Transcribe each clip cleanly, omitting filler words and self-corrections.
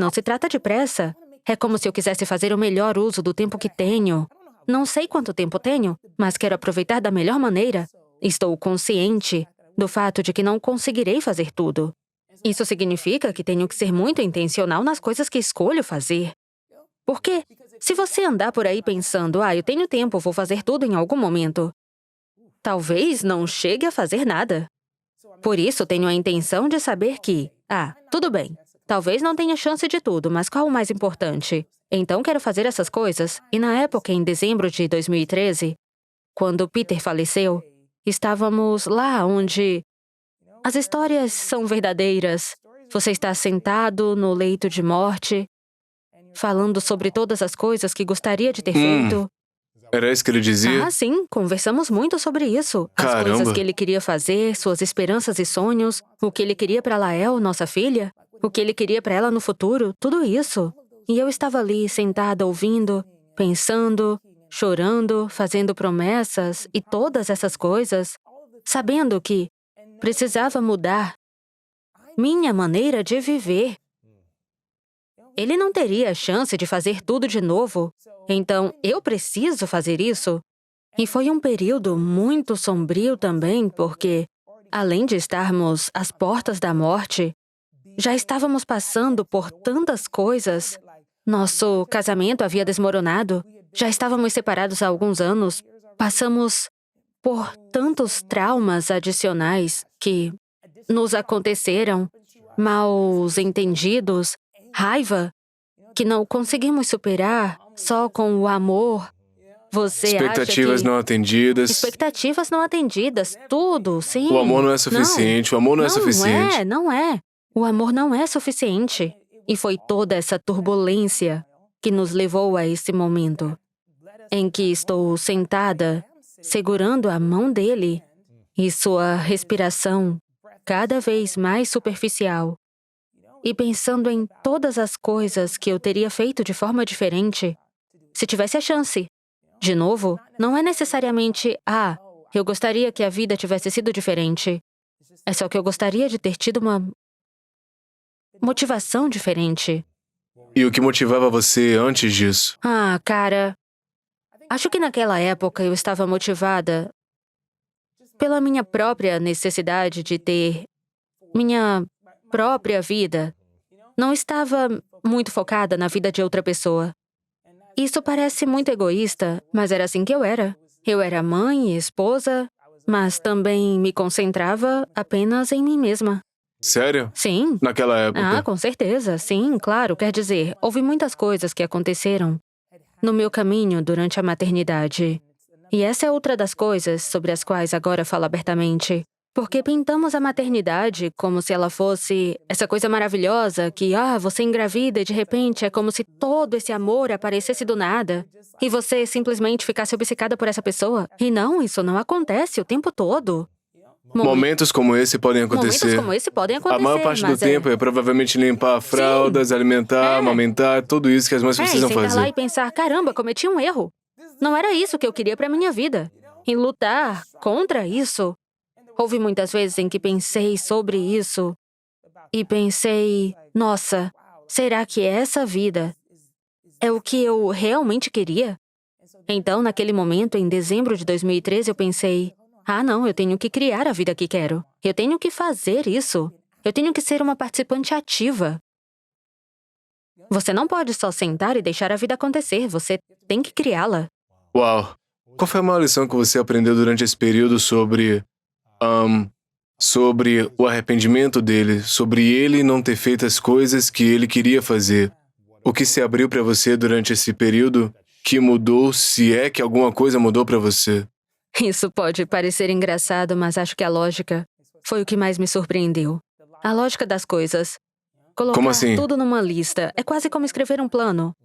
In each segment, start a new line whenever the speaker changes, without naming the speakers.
não se trata de pressa. É como se eu quisesse fazer o melhor uso do tempo que tenho. Não sei quanto tempo tenho, mas quero aproveitar da melhor maneira. Estou consciente do fato de que não conseguirei fazer tudo. Isso significa que tenho que ser muito intencional nas coisas que escolho fazer. Porque se você andar por aí pensando, eu tenho tempo, vou fazer tudo em algum momento, talvez não chegue a fazer nada. Por isso, tenho a intenção de saber que, tudo bem, talvez não tenha chance de tudo, mas qual o mais importante? Então, quero fazer essas coisas. E na época, em dezembro de 2013, quando Peter faleceu, estávamos lá onde as histórias são verdadeiras. Você está sentado no leito de morte, falando sobre todas as coisas que gostaria de ter feito.
Era isso que ele dizia?
Sim, conversamos muito sobre isso. As
Caramba.
coisas que ele queria fazer, suas esperanças e sonhos, o que ele queria para Lael, nossa filha, o que ele queria para ela no futuro, tudo isso. E eu estava ali, sentada, ouvindo, pensando, chorando, fazendo promessas e todas essas coisas, sabendo que precisava mudar minha maneira de viver. Ele não teria a chance de fazer tudo de novo, então eu preciso fazer isso. E foi um período muito sombrio também, porque, além de estarmos às portas da morte, já estávamos passando por tantas coisas. Nosso casamento havia desmoronado, já estávamos separados há alguns anos, passamos por tantos traumas adicionais que nos aconteceram, maus entendidos, raiva, que não conseguimos superar só com o amor. Você
Expectativas
acha que...
não atendidas.
Expectativas não atendidas, tudo, sim.
O amor não é suficiente, o amor não é suficiente.
Não é. O amor não é suficiente. E foi toda essa turbulência que nos levou a esse momento, em que estou sentada, segurando a mão dele, e sua respiração cada vez mais superficial, e pensando em todas as coisas que eu teria feito de forma diferente, se tivesse a chance. De novo, não é necessariamente, eu gostaria que a vida tivesse sido diferente. É só que eu gostaria de ter tido uma motivação diferente.
E o que motivava você antes disso?
Cara, acho que naquela época eu estava motivada pela minha própria necessidade de ter minha própria vida. Não estava muito focada na vida de outra pessoa. Isso parece muito egoísta, mas era assim que eu era. Eu era mãe e esposa, mas também me concentrava apenas em mim mesma.
Sério?
Sim.
Naquela época?
Com certeza, sim, claro. Quer dizer, houve muitas coisas que aconteceram no meu caminho durante a maternidade. E essa é outra das coisas sobre as quais agora falo abertamente. Porque pintamos a maternidade como se ela fosse essa coisa maravilhosa que, você engravida e de repente é como se todo esse amor aparecesse do nada e você simplesmente ficasse obcecada por essa pessoa. E não, isso não acontece o tempo todo.
Momentos como esse podem acontecer.
Momentos como esse podem acontecer,
A maior parte do tempo é provavelmente limpar fraldas, alimentar, amamentar, tudo isso que as mães precisam
sentar
fazer.
lá e pensar, caramba, cometi um erro. Não era isso que eu queria pra minha vida. E lutar contra isso. Houve muitas vezes em que pensei sobre isso e pensei, nossa, será que essa vida é o que eu realmente queria? Então, naquele momento, em dezembro de 2013, eu pensei, não, eu tenho que criar a vida que quero. Eu tenho que fazer isso. Eu tenho que ser uma participante ativa. Você não pode só sentar e deixar a vida acontecer, você tem que criá-la.
Uau! Qual foi a maior lição que você aprendeu durante esse período sobre o arrependimento dele, sobre ele não ter feito as coisas que ele queria fazer? O que se abriu para você durante esse período que mudou, se é que alguma coisa mudou para você?
Isso pode parecer engraçado, mas acho que a lógica foi o que mais me surpreendeu. A lógica das coisas. Colocar
Como assim?
tudo numa lista. É quase como escrever um plano.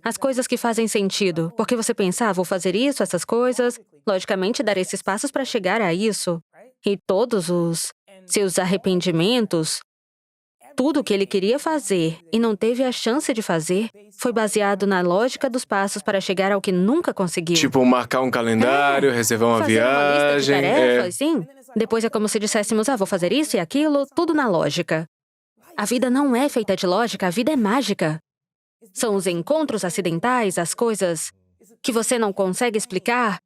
As coisas que fazem sentido. Porque você pensa, vou fazer isso, essas coisas. Logicamente, dar esses passos para chegar a isso. E todos os seus arrependimentos, tudo que ele queria fazer e não teve a chance de fazer, foi baseado na lógica dos passos para chegar ao que nunca conseguiu.
Tipo, marcar um calendário, reservar uma
fazer
viagem.
uma lista de tarefas, sim. Depois é como se disséssemos, vou fazer isso e aquilo, tudo na lógica. A vida não é feita de lógica, a vida é mágica. São os encontros acidentais, as coisas que você não consegue explicar,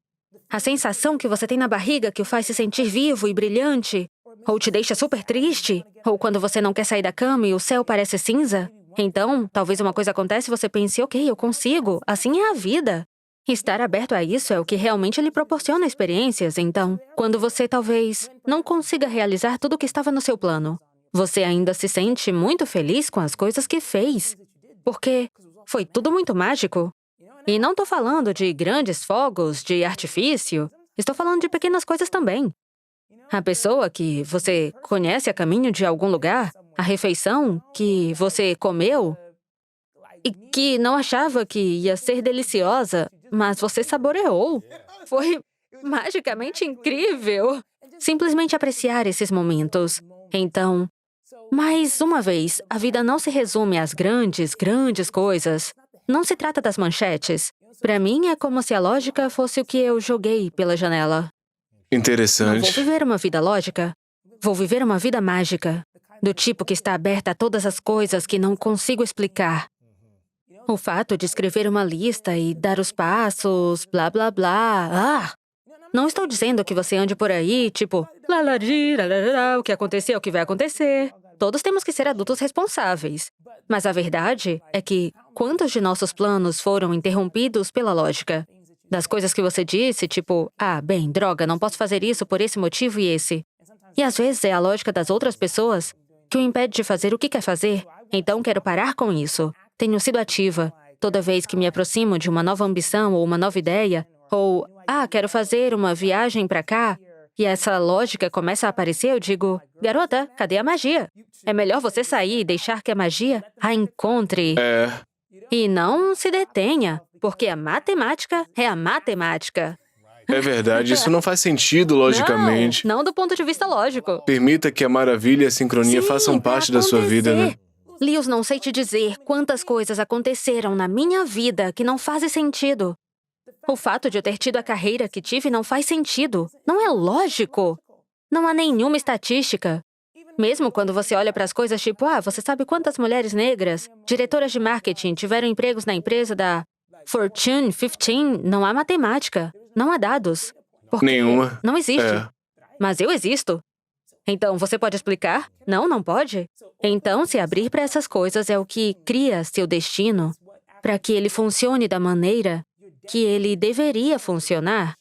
a sensação que você tem na barriga que o faz se sentir vivo e brilhante, ou te deixa super triste, ou quando você não quer sair da cama e o céu parece cinza. Então, talvez uma coisa acontece e você pense, ok, eu consigo, assim é a vida. Estar aberto a isso é o que realmente lhe proporciona experiências. Então, quando você talvez não consiga realizar tudo o que estava no seu plano, você ainda se sente muito feliz com as coisas que fez, porque foi tudo muito mágico. E não estou falando de grandes fogos de artifício, estou falando de pequenas coisas também. A pessoa que você conhece a caminho de algum lugar, a refeição que você comeu e que não achava que ia ser deliciosa, mas você saboreou. Foi magicamente incrível. Simplesmente apreciar esses momentos. Então, mais uma vez, a vida não se resume às grandes, grandes coisas. Não se trata das manchetes. Para mim, é como se a lógica fosse o que eu joguei pela janela. Não vou
Interessante.
viver uma vida lógica. Vou viver uma vida mágica. Do tipo que está aberta a todas as coisas que não consigo explicar. O fato de escrever uma lista e dar os passos, blá, blá, blá. Não estou dizendo que você ande por aí, tipo, laladi, lalará, o que aconteceu, o que vai acontecer. Todos temos que ser adultos responsáveis. Mas a verdade é que quantos de nossos planos foram interrompidos pela lógica? Das coisas que você disse, tipo, bem, droga, não posso fazer isso por esse motivo e esse. E às vezes é a lógica das outras pessoas que o impede de fazer o que quer fazer. Então quero parar com isso. Tenho sido ativa. Toda vez que me aproximo de uma nova ambição ou uma nova ideia, ou, quero fazer uma viagem para cá, e essa lógica começa a aparecer, eu digo, garota, cadê a magia? É melhor você sair e deixar que a magia a encontre. E não se detenha, porque a matemática é a matemática.
É verdade, isso não faz sentido logicamente.
Não do ponto de vista lógico.
Permita que a maravilha e a sincronia façam parte da sua vida, né?
Lewis, não sei te dizer quantas coisas aconteceram na minha vida que não fazem sentido. O fato de eu ter tido a carreira que tive não faz sentido. Não é lógico. Não há nenhuma estatística. Mesmo quando você olha para as coisas tipo, você sabe quantas mulheres negras, diretoras de marketing, tiveram empregos na empresa da Fortune 15? Não há matemática. Não há dados. Porque
Nenhuma.
não existe. Mas eu existo. Então, você pode explicar? Não, não pode? Então, se abrir para essas coisas é o que cria seu destino para que ele funcione da maneira que ele deveria funcionar.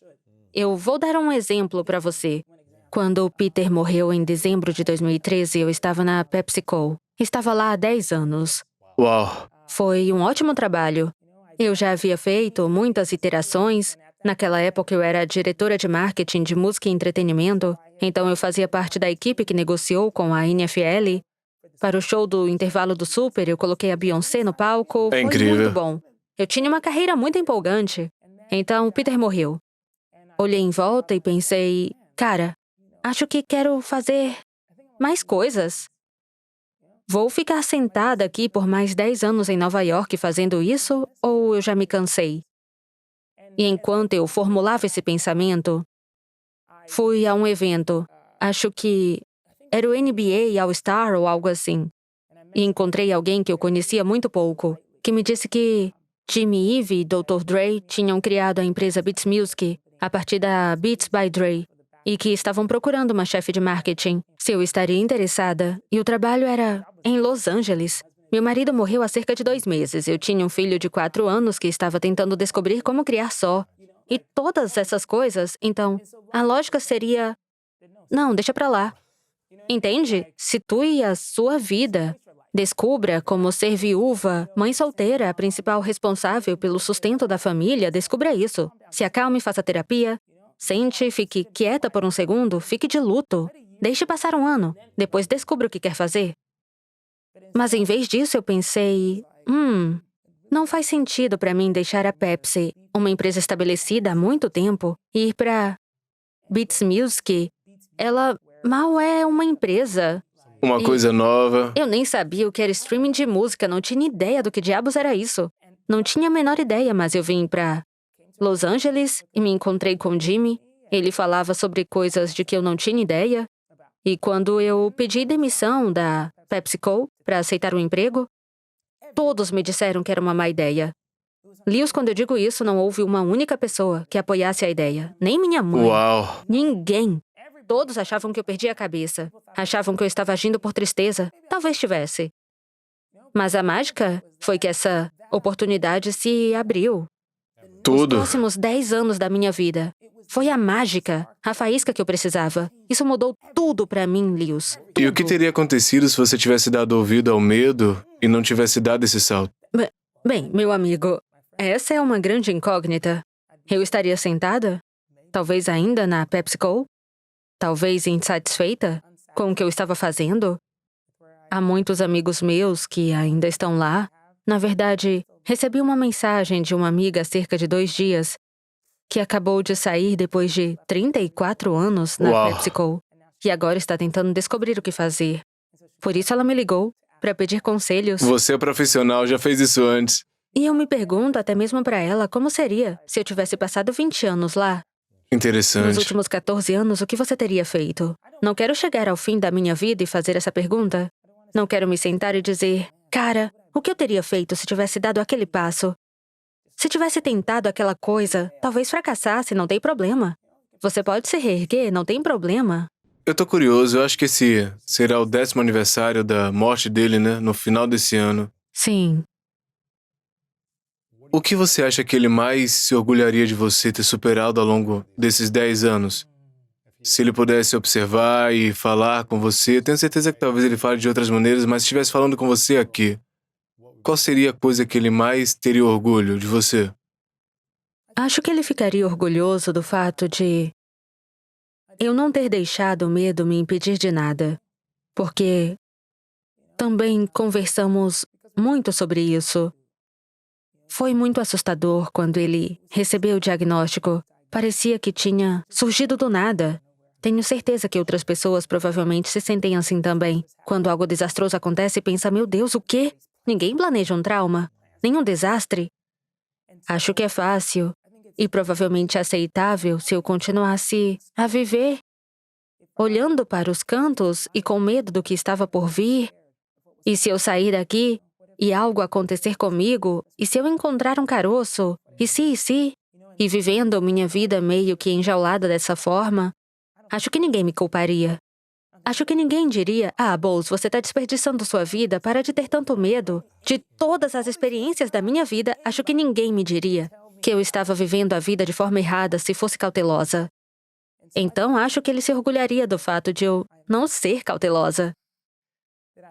Eu vou dar um exemplo para você. Quando o Peter morreu em dezembro de 2013, eu estava na PepsiCo. Estava lá há 10 anos.
Uau.
Foi um ótimo trabalho. Eu já havia feito muitas iterações. Naquela época, eu era diretora de marketing de música e entretenimento, então eu fazia parte da equipe que negociou com a NFL. Para o show do intervalo do Super, eu coloquei a Beyoncé no palco.
É
Foi
incrível.
muito bom. Eu tinha uma carreira muito empolgante. Então, o Peter morreu. Olhei em volta e pensei, cara, acho que quero fazer mais coisas. Vou ficar sentada aqui por mais 10 anos em Nova York fazendo isso, ou eu já me cansei? E enquanto eu formulava esse pensamento, fui a um evento, acho que era o NBA All-Star ou algo assim, e encontrei alguém que eu conhecia muito pouco, que me disse que Jimmy Ive e Dr. Dre tinham criado a empresa Beats Music a partir da Beats by Dre, e que estavam procurando uma chefe de marketing, se eu estaria interessada, e o trabalho era em Los Angeles. Meu marido morreu há cerca de 2 meses. Eu tinha um filho de 4 anos que estava tentando descobrir como criar só. E todas essas coisas, então, a lógica seria, não, deixa pra lá. Entende? Situe a sua vida. Descubra como ser viúva, mãe solteira, a principal responsável pelo sustento da família, descubra isso. Se acalme, faça terapia. Sente, fique quieta por um segundo, fique de luto. Deixe passar 1 ano. Depois descubra o que quer fazer. Mas em vez disso, eu pensei, não faz sentido para mim deixar a Pepsi, uma empresa estabelecida há muito tempo, e ir para Beats Music. Ela mal é uma empresa.
Uma coisa nova.
Eu nem sabia o que era streaming de música, não tinha ideia do que diabos era isso. Não tinha a menor ideia, mas eu vim para Los Angeles e me encontrei com o Jimmy. Ele falava sobre coisas de que eu não tinha ideia. E quando eu pedi demissão da PepsiCo, para aceitar o emprego? Todos me disseram que era uma má ideia. Lewis, quando eu digo isso, não houve uma única pessoa que apoiasse a ideia. Nem minha mãe.
Uau!
Ninguém. Todos achavam que eu perdi a cabeça. Achavam que eu estava agindo por tristeza. Talvez tivesse. Mas a mágica foi que essa oportunidade se abriu. Os
Tudo.
próximos 10 anos da minha vida. Foi a mágica, a faísca que eu precisava. Isso mudou tudo pra mim, Lewis.
E o que teria acontecido se você tivesse dado ouvido ao medo e não tivesse dado esse salto?
Bem, meu amigo, essa é uma grande incógnita. Eu estaria sentada? Talvez ainda na PepsiCo? Talvez insatisfeita com o que eu estava fazendo? Há muitos amigos meus que ainda estão lá. Na verdade, recebi uma mensagem de uma amiga há cerca de 2 dias que acabou de sair depois de 34 anos na
Uau.
PepsiCo e agora está tentando descobrir o que fazer. Por isso ela me ligou para pedir conselhos.
Você é profissional, já fez isso antes.
E eu me pergunto até mesmo para ela como seria se eu tivesse passado 20 anos lá. Nos
Interessante.
últimos 14 anos, o que você teria feito? Não quero chegar ao fim da minha vida e fazer essa pergunta. Não quero me sentar e dizer, cara, o que eu teria feito se tivesse dado aquele passo? Se tivesse tentado aquela coisa, talvez fracassasse, não tem problema. Você pode se reerguer, não tem problema.
Eu tô curioso, eu acho que esse será o 10º aniversário da morte dele, né? No final desse ano.
Sim.
O que você acha que ele mais se orgulharia de você ter superado ao longo desses 10 anos? Se ele pudesse observar e falar com você, tenho certeza que talvez ele fale de outras maneiras, mas se estivesse falando com você aqui, qual seria a coisa que ele mais teria orgulho de você?
Acho que ele ficaria orgulhoso do fato de eu não ter deixado o medo me impedir de nada. Porque também conversamos muito sobre isso. Foi muito assustador quando ele recebeu o diagnóstico. Parecia que tinha surgido do nada. Tenho certeza que outras pessoas provavelmente se sentem assim também. Quando algo desastroso acontece, pensa, meu Deus, o quê? Ninguém planeja um trauma? Nenhum desastre? Acho que é fácil e provavelmente aceitável se eu continuasse a viver, olhando para os cantos e com medo do que estava por vir. E se eu sair daqui e algo acontecer comigo, e se eu encontrar um caroço, e vivendo minha vida meio que enjaulada dessa forma, acho que ninguém me culparia. Acho que ninguém diria, Bowles, você está desperdiçando sua vida, para de ter tanto medo. De todas as experiências da minha vida, acho que ninguém me diria que eu estava vivendo a vida de forma errada se fosse cautelosa. Então, acho que ele se orgulharia do fato de eu não ser cautelosa.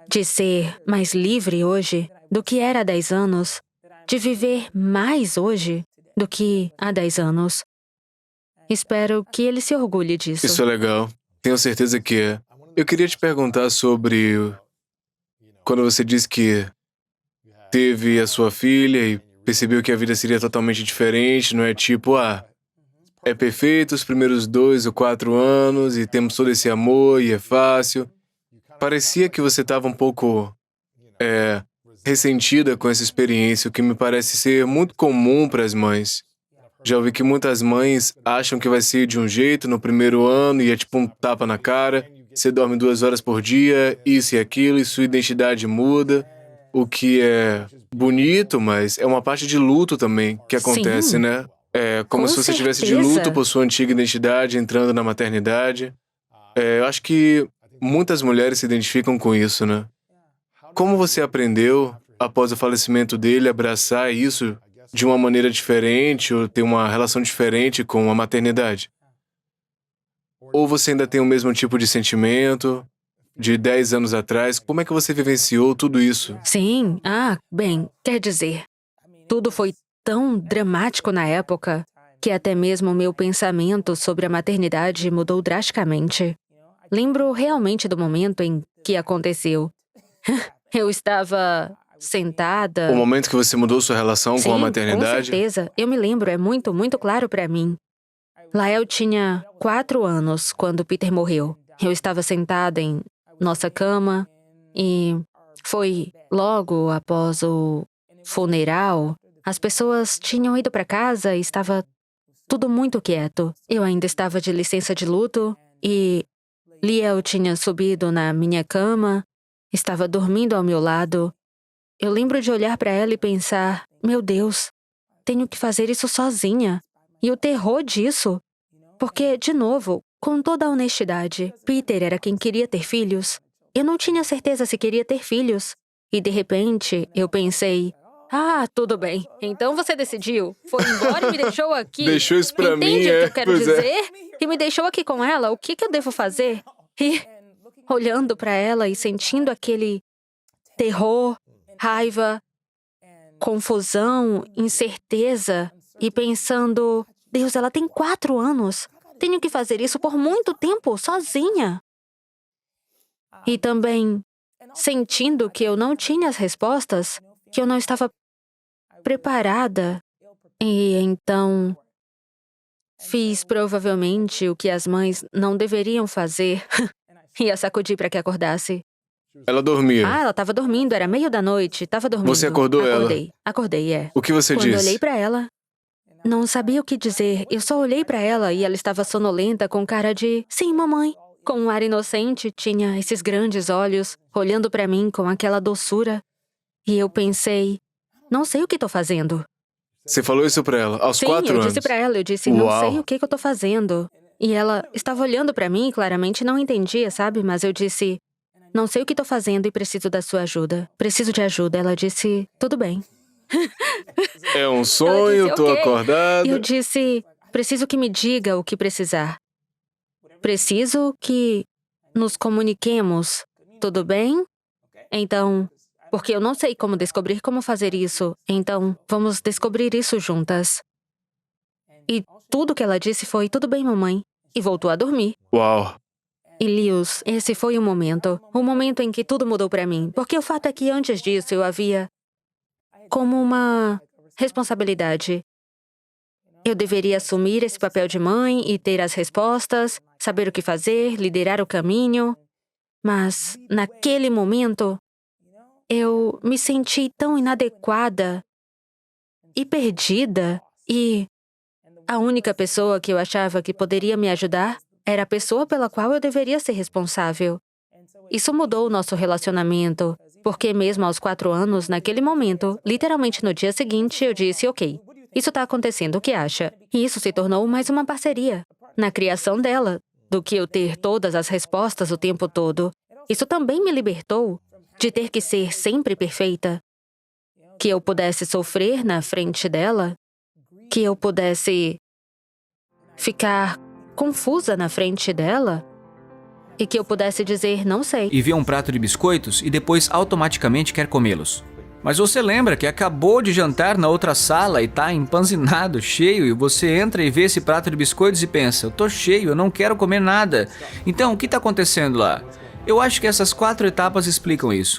De ser mais livre hoje do que era há 10 anos. De viver mais hoje do que há 10 anos. Espero que ele se orgulhe disso.
Isso é legal. Tenho certeza que é. Eu queria te perguntar sobre quando você disse que teve a sua filha e percebeu que a vida seria totalmente diferente, não é tipo, é perfeito os primeiros 2 ou 4 anos e temos todo esse amor e é fácil. Parecia que você estava um pouco ressentida com essa experiência, o que me parece ser muito comum para as mães. Já ouvi que muitas mães acham que vai ser de um jeito no primeiro ano e é tipo um tapa na cara. Você dorme 2 horas por dia, isso e aquilo, e sua identidade muda. O que é bonito, mas é uma parte de luto também que acontece,
Sim.
né? É como
Com
se você estivesse de
certeza.
luto por sua antiga identidade, entrando na maternidade. Eu acho que muitas mulheres se identificam com isso, né? Como você aprendeu, após o falecimento dele, a abraçar isso de uma maneira diferente ou ter uma relação diferente com a maternidade? Ou você ainda tem o mesmo tipo de sentimento de 10 anos atrás? Como é que você vivenciou tudo isso?
Sim, bem, quer dizer, tudo foi tão dramático na época que até mesmo o meu pensamento sobre a maternidade mudou drasticamente. Lembro realmente do momento em que aconteceu. Eu estava sentada.
O momento que você mudou sua relação com a
Sim,
maternidade?
com certeza. Eu me lembro, é muito, muito claro para mim. Lael tinha 4 anos quando Peter morreu. Eu estava sentada em nossa cama e foi logo após o funeral. As pessoas tinham ido para casa e estava tudo muito quieto. Eu ainda estava de licença de luto e Liel tinha subido na minha cama estava dormindo ao meu lado, eu lembro de olhar para ela e pensar, meu Deus, tenho que fazer isso sozinha. E o terror disso. Porque, de novo, com toda a honestidade, Peter era quem queria ter filhos. Eu não tinha certeza se queria ter filhos. E, de repente, eu pensei, tudo bem. Então você decidiu. Foi embora e me deixou aqui.
Deixou isso pra mim,
Entende o que eu quero
pois é.
dizer? E me deixou aqui com ela. O que eu devo fazer? E, olhando para ela e sentindo aquele terror, raiva, confusão, incerteza, e pensando, Deus, ela tem 4 anos. Tenho que fazer isso por muito tempo, sozinha. E também sentindo que eu não tinha as respostas, que eu não estava preparada. E então, fiz provavelmente o que as mães não deveriam fazer. E a sacudi para que acordasse.
Ela dormia.
Ela estava dormindo, era meio da noite, estava dormindo.
Você acordou ela?
Acordei, é.
O que você
Quando
disse?
olhei para ela, não sabia o que dizer. Eu só olhei para ela e ela estava sonolenta com cara de, sim, mamãe. Com um ar inocente, tinha esses grandes olhos, olhando para mim com aquela doçura. E eu pensei, não sei o que estou fazendo.
Você falou isso pra ela, aos 4
eu
anos?
disse para ela, eu disse, não
Uau.
sei o que eu estou fazendo. E ela estava olhando para mim e claramente não entendia, sabe? Mas eu disse, não sei o que estou fazendo e preciso da sua ajuda. Preciso de ajuda. Ela disse, tudo bem.
É um sonho, tô
"Ok."
acordada.
Eu disse, preciso que me diga o que precisar. Preciso que nos comuniquemos. Tudo bem? Então, porque eu não sei como descobrir como fazer isso. Então, vamos descobrir isso juntas. E tudo que ela disse foi, tudo bem, mamãe. E voltou a dormir.
Uau.
E Lewis, esse foi o momento em que tudo mudou para mim. Porque o fato é que antes disso eu havia como uma responsabilidade. Eu deveria assumir esse papel de mãe e ter as respostas, saber o que fazer, liderar o caminho. Mas, naquele momento, eu me senti tão inadequada e perdida. E a única pessoa que eu achava que poderia me ajudar era a pessoa pela qual eu deveria ser responsável. Isso mudou o nosso relacionamento, porque mesmo aos 4 anos, naquele momento, literalmente no dia seguinte, eu disse, ok, isso está acontecendo, o que acha? E isso se tornou mais uma parceria na criação dela, do que eu ter todas as respostas o tempo todo. Isso também me libertou de ter que ser sempre perfeita, que eu pudesse sofrer na frente dela, que eu pudesse ficar confusa na frente dela e que eu pudesse dizer, não sei.
E vê um prato de biscoitos e depois automaticamente quer comê-los. Mas você lembra que acabou de jantar na outra sala e tá empanzinado, cheio, e você entra e vê esse prato de biscoitos e pensa, eu tô cheio, eu não quero comer nada. Então, o que tá acontecendo lá? Eu acho que essas 4 etapas explicam isso.